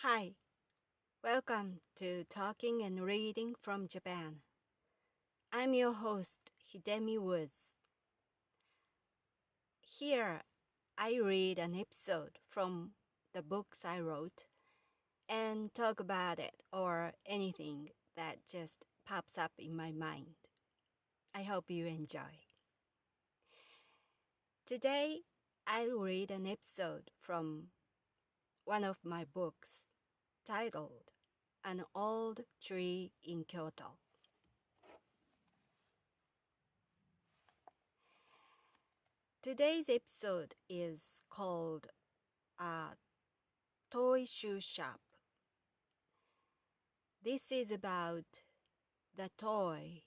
Hi, welcome to Talking and Reading from Japan. I'm your host, Hidemi Woods. Here, I read an episode from the books I wrote and talk about it or anything that just pops up in my mind. I hope you enjoy. Today, I'll read an episode from one of my books titled An Old Tree in Kyoto. Today's episode is called A Toy Shoe Shop. This is about the toy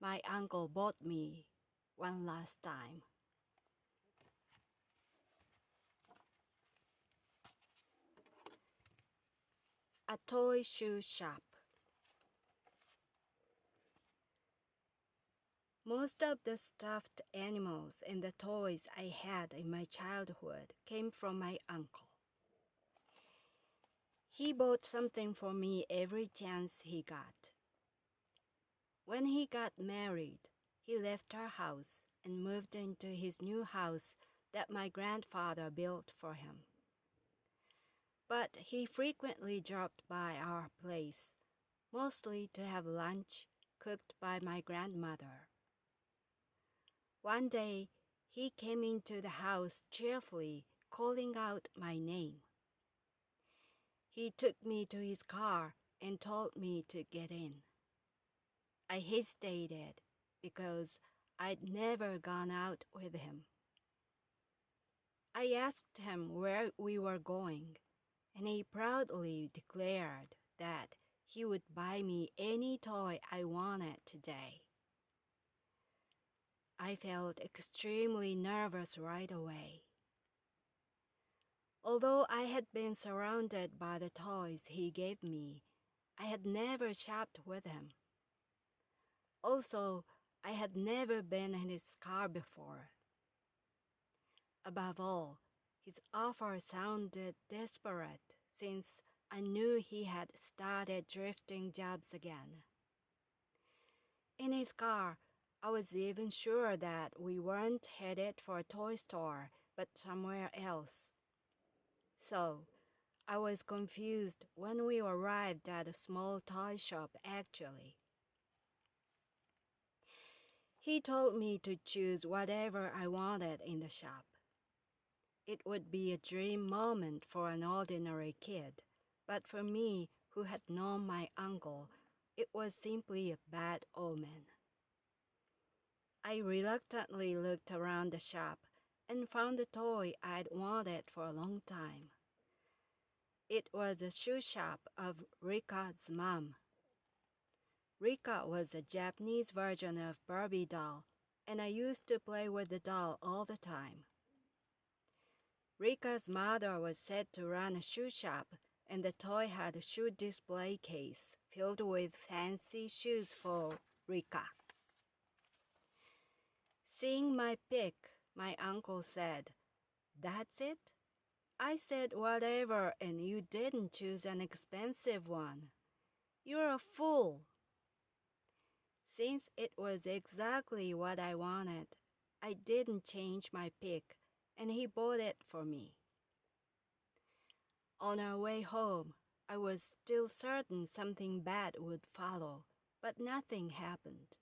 my uncle bought me one last time. A toy shoe shop. Most of the stuffed animals and the toys I had in my childhood came from my uncle. He bought something for me every chance he got. When he got married, he left our house and moved into his new house that my grandfather built for him. But he frequently dropped by our place, mostly to have lunch cooked by my grandmother. One day, he came into the house cheerfully, calling out my name. He took me to his car and told me to get in. I hesitated because I'd never gone out with him. I asked him where we were going, and he proudly declared that he would buy me any toy I wanted today. I felt extremely nervous right away. Although I had been surrounded by the toys he gave me, I had never shopped with him. Also, I had never been in his car before. Above all, his offer sounded desperate since I knew he had started drifting jobs again. In his car, I was even sure that we weren't headed for a toy store, but somewhere else. So, I was confused when we arrived at a small toy shop actually. He told me to choose whatever I wanted in the shop. It would be a dream moment for an ordinary kid, but for me, who had known my uncle, it was simply a bad omen. I reluctantly looked around the shop and found the toy I'd wanted for a long time. It was a shoe shop of Rika's mom. Rika was a Japanese version of Barbie doll, and I used to play with the doll all the time. Rika's mother was said to run a shoe shop, and the toy had a shoe display case filled with fancy shoes for Rika. Seeing my pick, my uncle said, "That's it? I said whatever and you didn't choose an expensive one. You're a fool." Since it was exactly what I wanted, I didn't change my pick, and he bought it for me. On our way home, I was still certain something bad would follow, but nothing happened.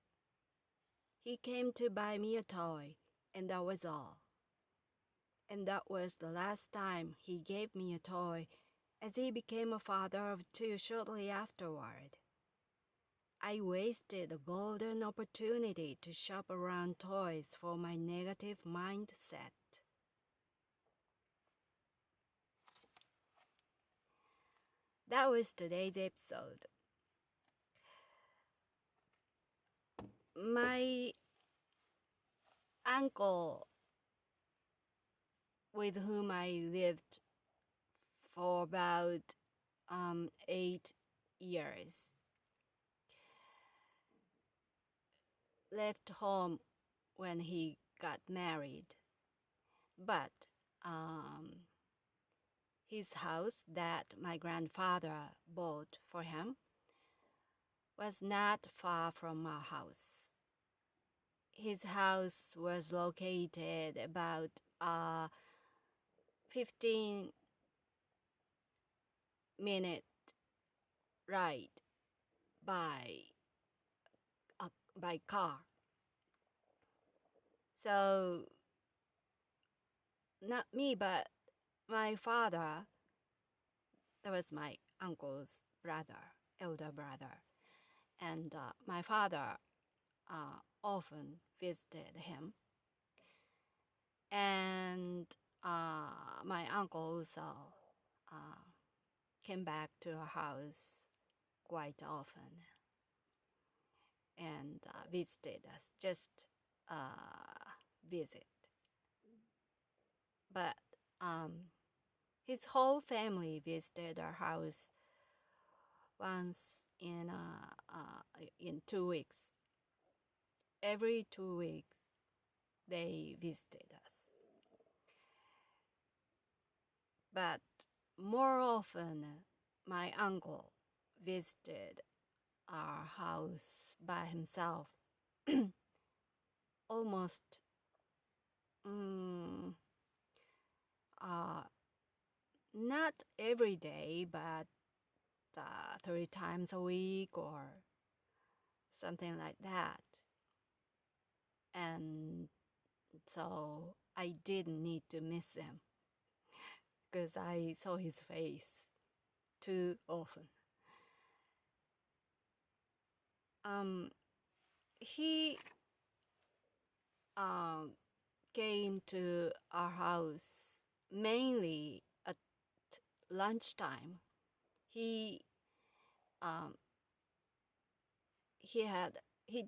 He came to buy me a toy, and that was all. And that was the last time he gave me a toy, as he became a father of two shortly afterward. I wasted a golden opportunity to shop around toys for my negative mindset. That was today's episode. My uncle, with whom I lived for about 8 years, left home when he got married, but his house that my grandfather bought for him was not far from our house. His house was located about a 15-minute ride by car. So not me, but my father, that was my uncle's brother, elder brother, and my father often visited him. And my uncle also came back to our house quite often and visited us, just visit. But his whole family visited our house once in 2 weeks. Every 2 weeks, they visited us. But more often, my uncle visited our house by himself. Almost not every day, but 3 times a week or something like that. And so I didn't need to miss him because I saw his face too often. He came to our house mainly at lunchtime. He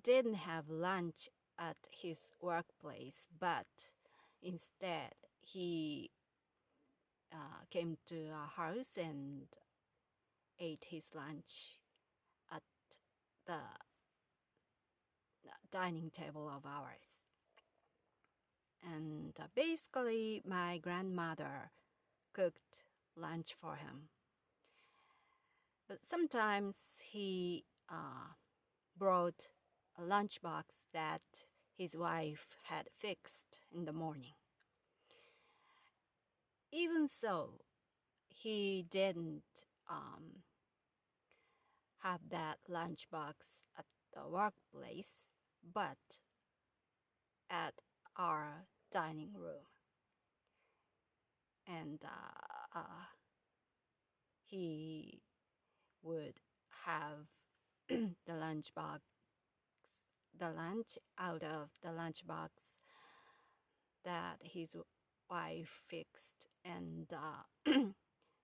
didn't have lunch at his workplace, but instead he came to our house and ate his lunch at the dining table of ours. And basically my grandmother cooked lunch for him. But sometimes he brought a lunchbox that his wife had fixed in the morning. Even so, he didn't have that lunchbox at the workplace, but at our dining room. And he would have the lunch out of the lunchbox that his wife fixed, and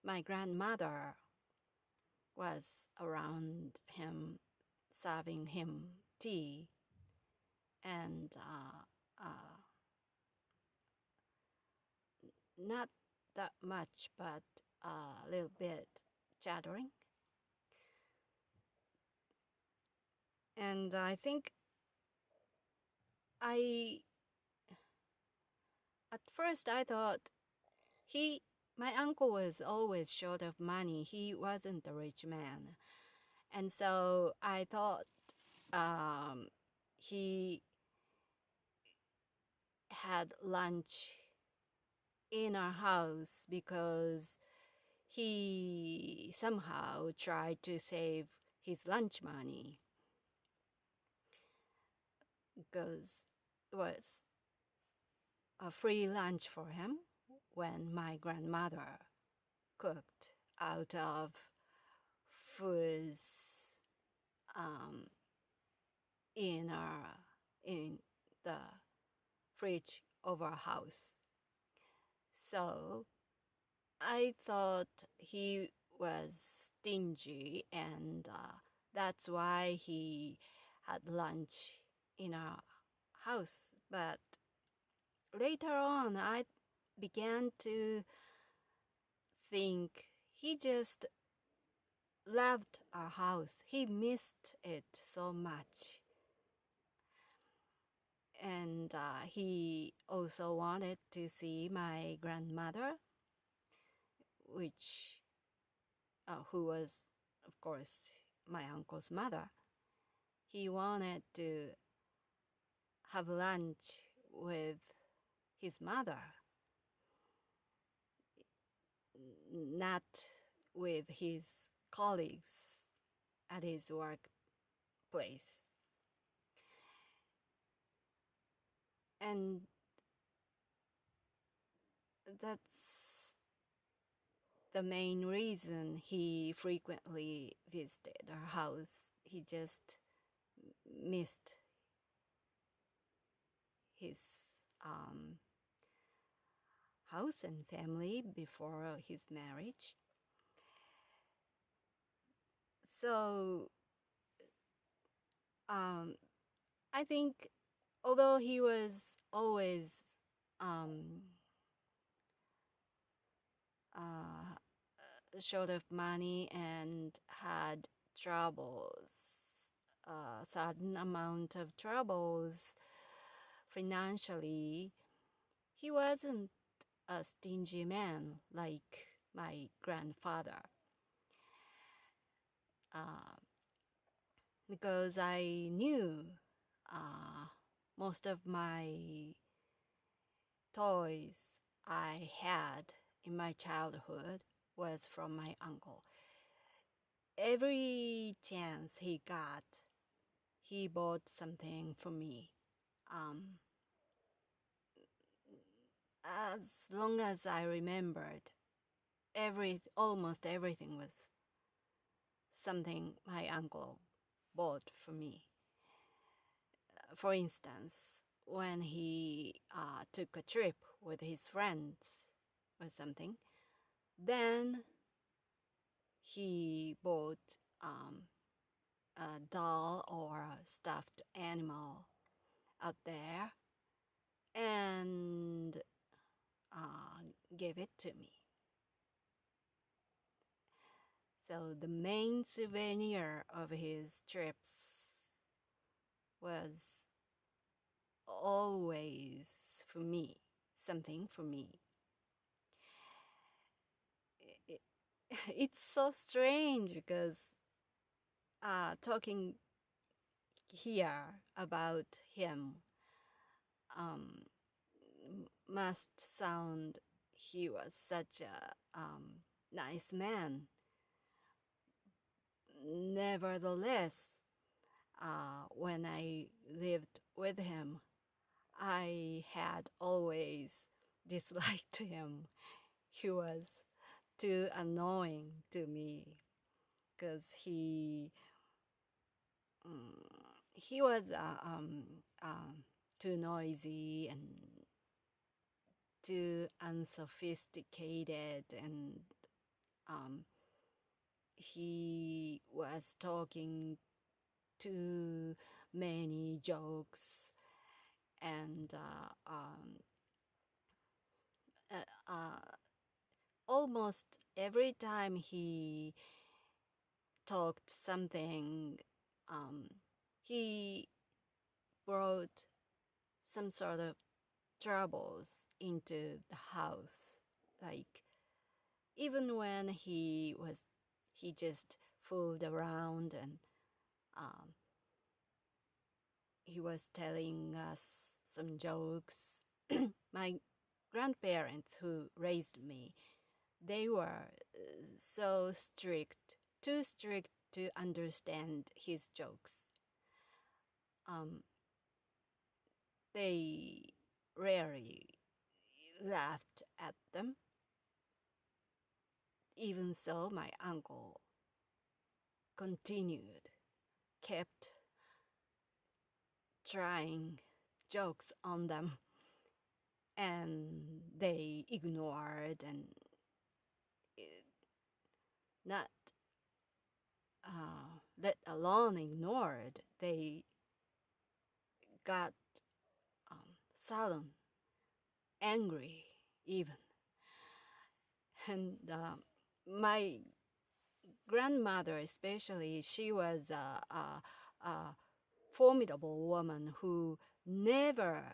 my grandmother was around him serving him tea and not that much, but a little bit chattering. And I think at first I thought my uncle was always short of money. He wasn't a rich man. And so I thought he had lunch in our house because he somehow tried to save his lunch money, because it was a free lunch for him when my grandmother cooked out of foods in the fridge of our house. So I thought he was stingy, and that's why he had lunch in our house. But later on, I began to think he just loved our house. He missed it so much. And he also wanted to see my grandmother who was, of course, my uncle's mother. He wanted to have lunch with his mother, not with his colleagues at his workplace. And that's the main reason he frequently visited our house. He just missed his house and family before his marriage. So I think although he was always short of money and had troubles, a certain amount of troubles financially, he wasn't a stingy man like my grandfather. Because I knew most of my toys I had in my childhood was from my uncle. Every chance he got, he bought something for me. As long as I remembered, almost everything was something my uncle bought for me. For instance, when he took a trip with his friends or something, then he bought a doll or a stuffed animal out there and gave it to me. So the main souvenir of his trips was always for me, something for me. It's so strange because talking here about him must sound he was such a nice man. Nevertheless, when I lived with him, I had always disliked him. He was too annoying to me because he was too noisy and too unsophisticated, and he was talking too many jokes, and almost every time he talked something, he brought some sort of troubles into the house. Like, even when he just fooled around and he was telling us some jokes. My grandparents who raised me, they were so strict, too strict to understand his jokes. They rarely laughed at them. Even so, my uncle kept trying jokes on them, and they ignored and not let alone ignored. They got sullen, angry even. And my grandmother especially, she was a formidable woman who never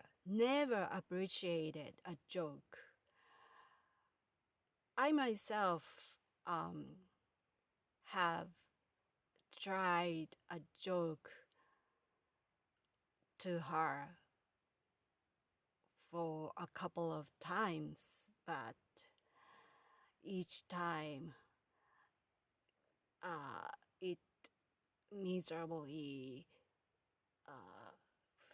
appreciated a joke. I myself have tried a joke to her for a couple of times, but each time it miserably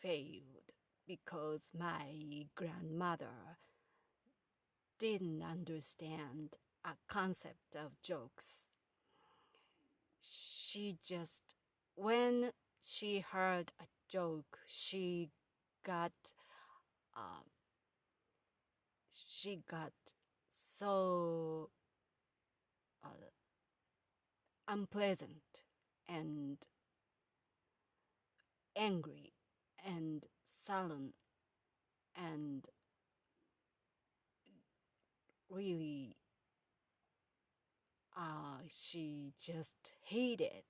failed because my grandmother didn't understand a concept of jokes. When she heard a joke, she got so unpleasant and angry and sullen and really she just hated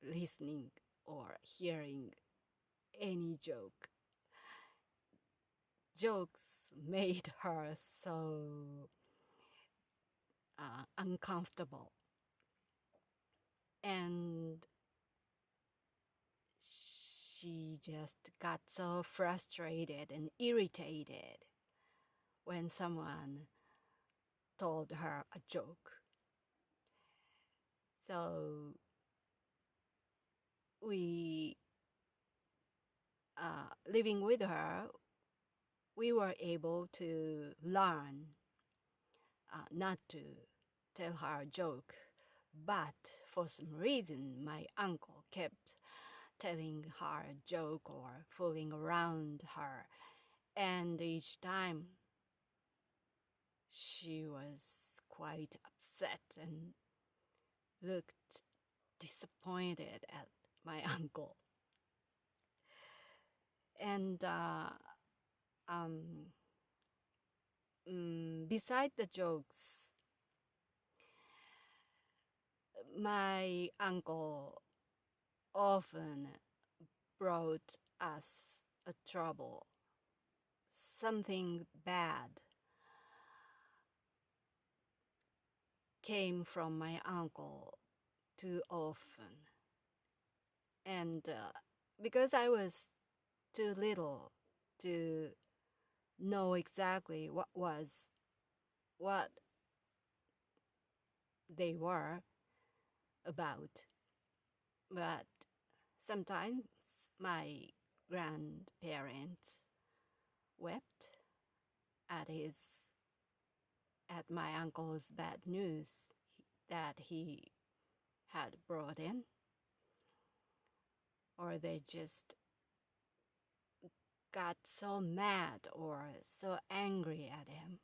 listening or hearing any joke. Jokes made her so uncomfortable, and she just got so frustrated and irritated when someone told her a joke. So living with her, we were able to learn not to tell her a joke, but for some reason my uncle kept telling her a joke or fooling around her, and each time she was quite upset and looked disappointed at my uncle. And beside the jokes, my uncle often brought us a trouble, something bad came from my uncle too often. And because I was too little to know exactly what they were about, but sometimes my grandparents wept at my uncle's bad news that he had brought in, or they just got so mad or so angry at him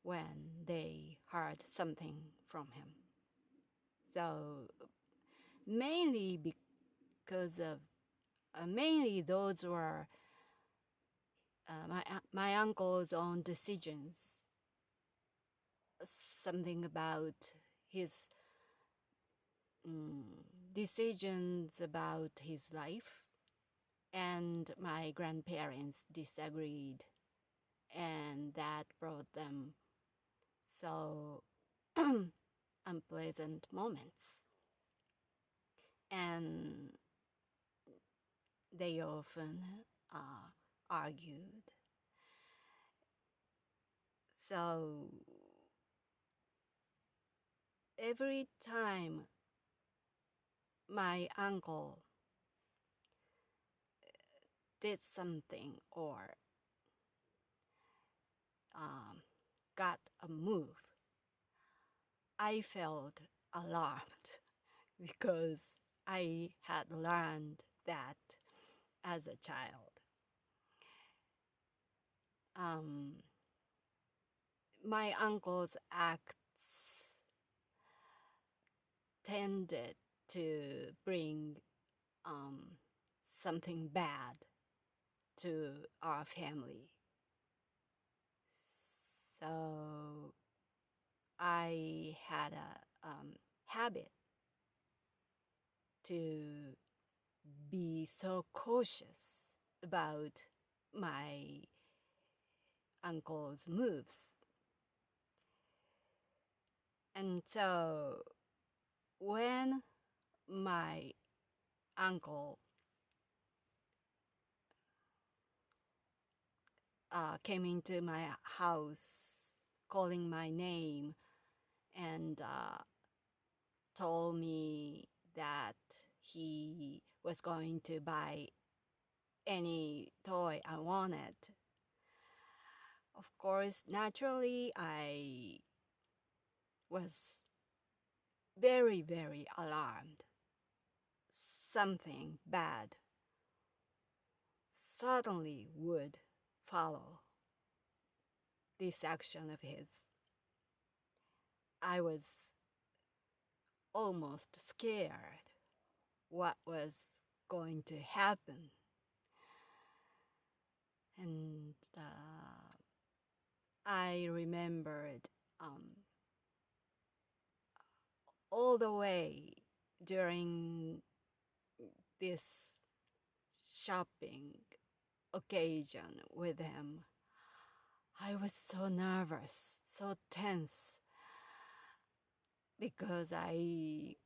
when they heard something from him. So mainly because of mainly those were my uncle's own decisions, something about his decisions about his life, and my grandparents disagreed, and that brought them so unpleasant moments, and they often argued. So every time my uncle did something or got a move, I felt alarmed because I had learned that as a child. My uncle's acts tended to bring something bad to our family. So I had a habit to be so cautious about my uncle's moves. And so when my uncle came into my house calling my name and told me that he was going to buy any toy I wanted. Of course, naturally, I was very, very alarmed. Something bad certainly would follow this action of his. I was almost scared what was going to happen. And I remembered all the way during this shopping occasion with him, I was so nervous, so tense, because I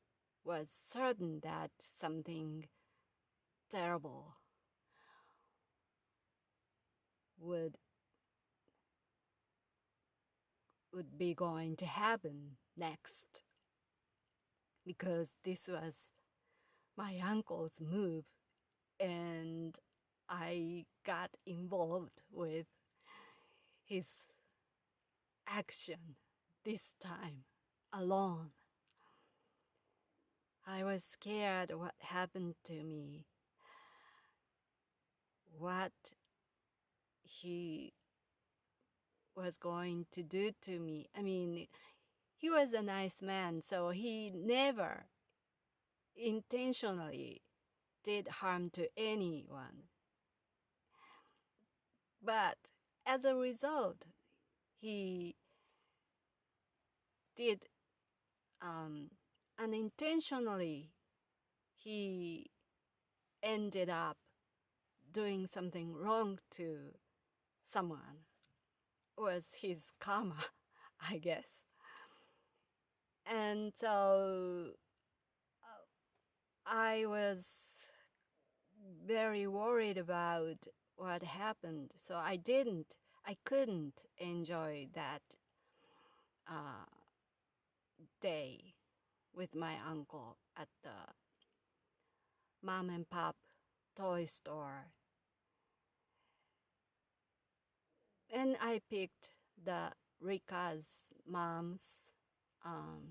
was certain that something terrible would be going to happen next, because this was my uncle's move and I got involved with his action this time alone. I was scared what happened to me, what he was going to do to me. I mean, he was a nice man, so he never intentionally did harm to anyone. But as a result, he did unintentionally, he ended up doing something wrong to someone. It was his karma, I guess. And so I was very worried about what happened. So I couldn't enjoy that day with my uncle at the mom and pop toy store. And I picked the Rika's mom's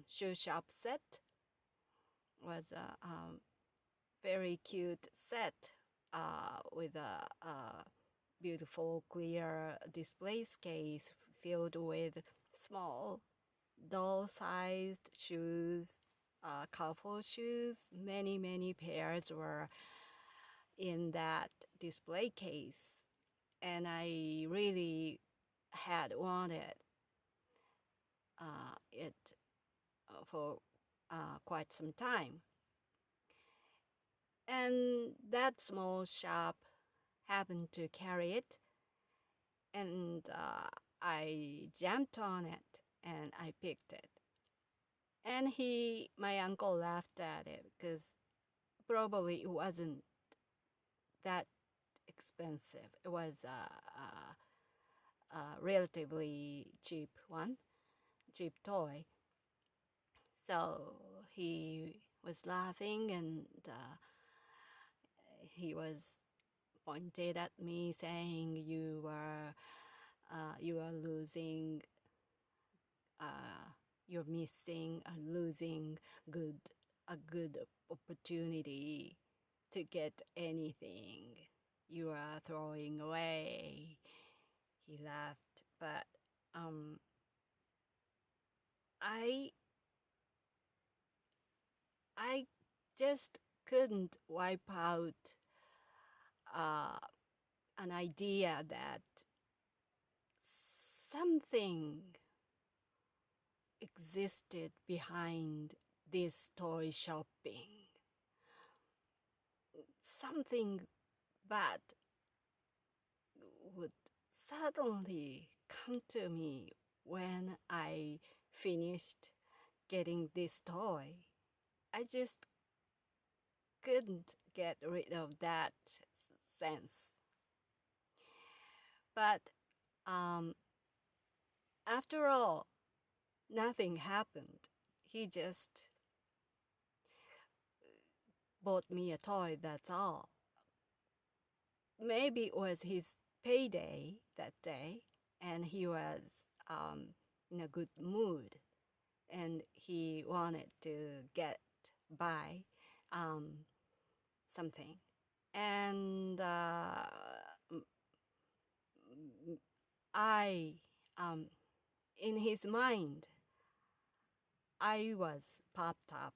shoe shop set. It was a very cute set with a beautiful clear display case filled with small doll-sized shoes, colorful shoes. Many pairs were in that display case, and I really had wanted it for quite some time. And that small shop happened to carry it, and I jumped on it and I picked it. And my uncle laughed at it because probably it wasn't that expensive. It was a relatively cheap toy. So he was laughing and he was pointed at me saying, "You are losing. You're missing and losing a good opportunity to get anything. You are throwing away." He laughed, but I just couldn't wipe out an idea that something existed behind this toy shopping. Something bad would suddenly come to me when I finished getting this toy. I just couldn't get rid of that sense. But after all, nothing happened. He just bought me a toy, that's all. Maybe it was his payday that day, and he was in a good mood, and he wanted to buy something. And in his mind, I was popped up,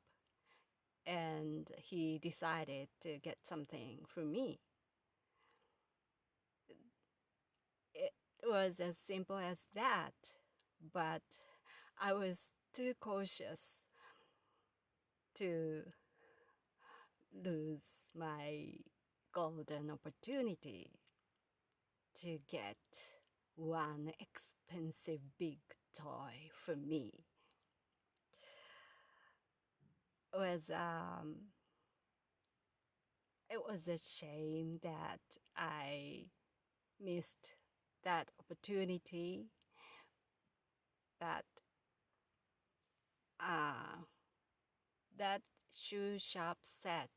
and he decided to get something for me. It was as simple as that, but I was too cautious to lose my golden opportunity to get one expensive big toy for me. It was a shame that I missed that opportunity, but that shoe shop set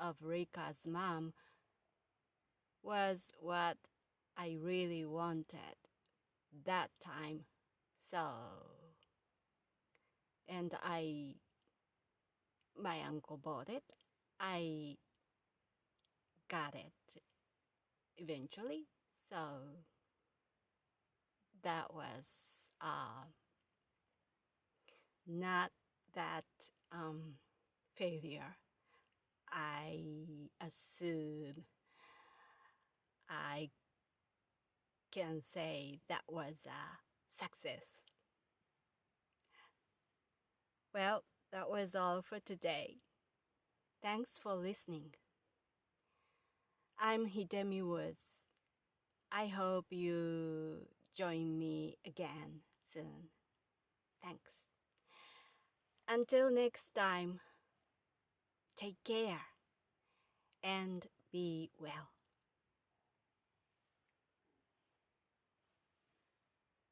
of Rika's mom was what I really wanted that time. And my uncle bought it. I got it eventually. So that was not that failure. I assume I can say that was a success. Well, that was all for today. Thanks for listening. I'm Hidemi Woods. I hope you join me again soon. Thanks. Until next time, take care and be well.